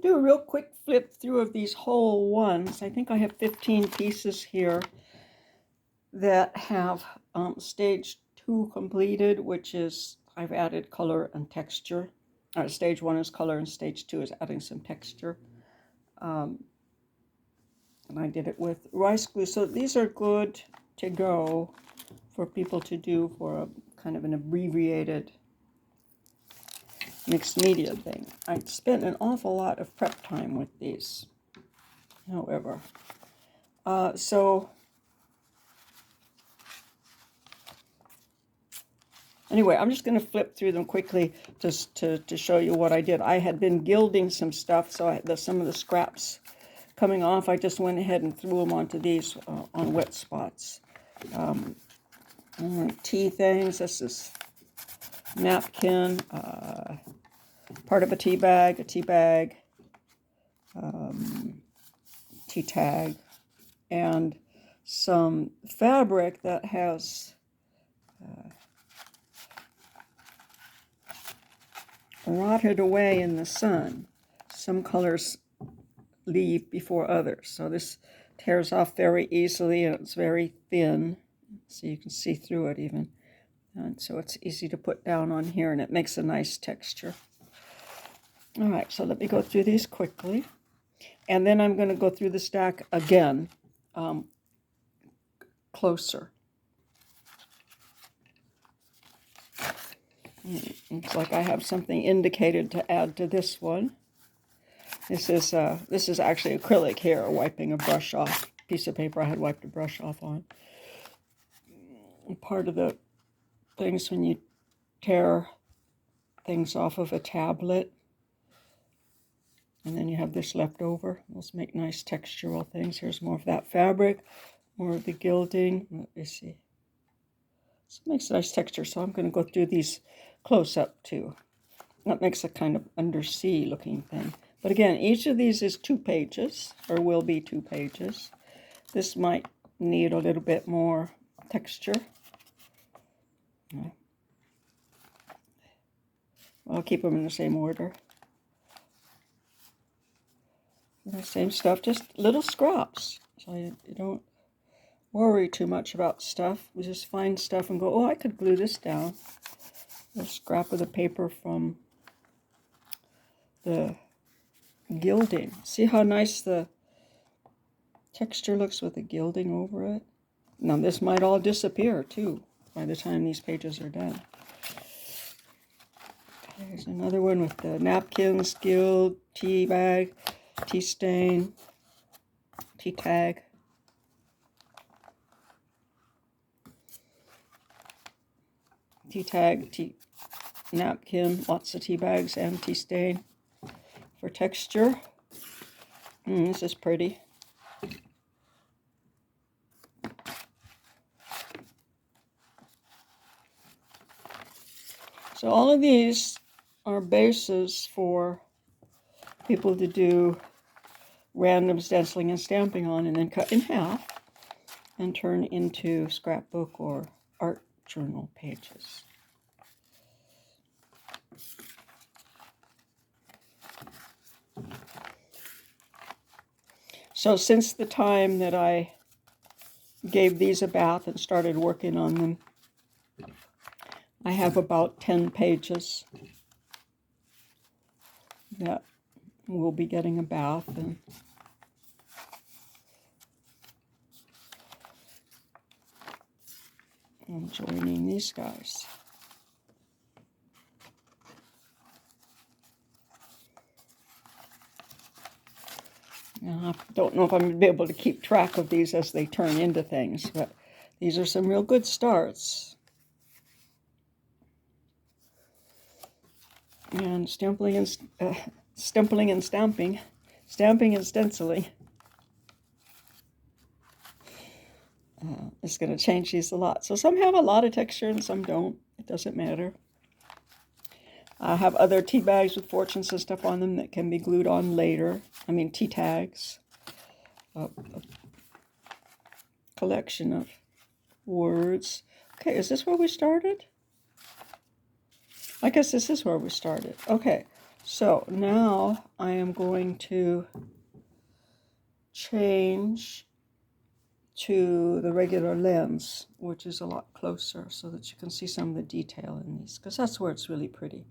do a real quick flip through of these whole ones. I think I have 15 pieces here that have stage 2 completed, which is I've added color and texture. Stage 1 is color and stage 2 is adding some texture. And I did it with rice glue. So these are good to go for people to do for a kind of an abbreviated mixed media thing. I spent an awful lot of prep time with these, however. Anyway, I'm just going to flip through them quickly just to show you what I did. I had been gilding some stuff, so I had some of the scraps coming off. I just went ahead and threw them onto these on wet spots. Tea things. This is napkin, part of a tea bag, tea tag, and some fabric that has rotted away in the sun. Some colors leave before others. So this tears off very easily, and it's very thin, so you can see through it even. And so it's easy to put down on here, and it makes a nice texture. All right, so let me go through these quickly. And then I'm going to go through the stack again, closer. Looks like I have something indicated to add to this one. This is actually acrylic here, wiping a brush off. Piece of paper I had wiped a brush off on. Part of the things when you tear things off of a tablet, and then you have this left over. Those make nice textural things. Here's more of that fabric, more of the gilding. Let me see. This makes a nice texture, so I'm going to go through these close up too. That makes a kind of undersea looking thing. But again, each of these is 2 pages, or will be 2 pages. This might need a little bit more texture. I'll keep them in the same order. The same stuff, just little scraps. So you don't worry too much about stuff. We just find stuff and go, oh, I could glue this down. A scrap of the paper from the gilding. See how nice the texture looks with the gilding over it? Now this might all disappear too by the time these pages are done. There's another one with the napkins, gild, tea bag, tea stain, tea tag. Tea tag, tea napkin, lots of tea bags and tea stain for texture. This is pretty. So all of these are bases for people to do random stenciling and stamping on, and then cut in half and turn into scrapbook or art journal pages. So since the time that I gave these a bath and started working on them, I have about 10 pages that will be getting a bath and joining these guys. Now, I don't know if I'm going to be able to keep track of these as they turn into things, but these are some real good starts. And stempling and stamping, stamping and stenciling. It's going to change these a lot. So some have a lot of texture and some don't. It doesn't matter. I have other tea bags with fortunes and stuff on them that can be glued on later. I mean, tea tags. A collection of words. Okay, is this where we started? I guess this is where we started. Okay, So now I am going to change to the regular lens, which is a lot closer, so that you can see some of the detail in these, because that's where it's really pretty.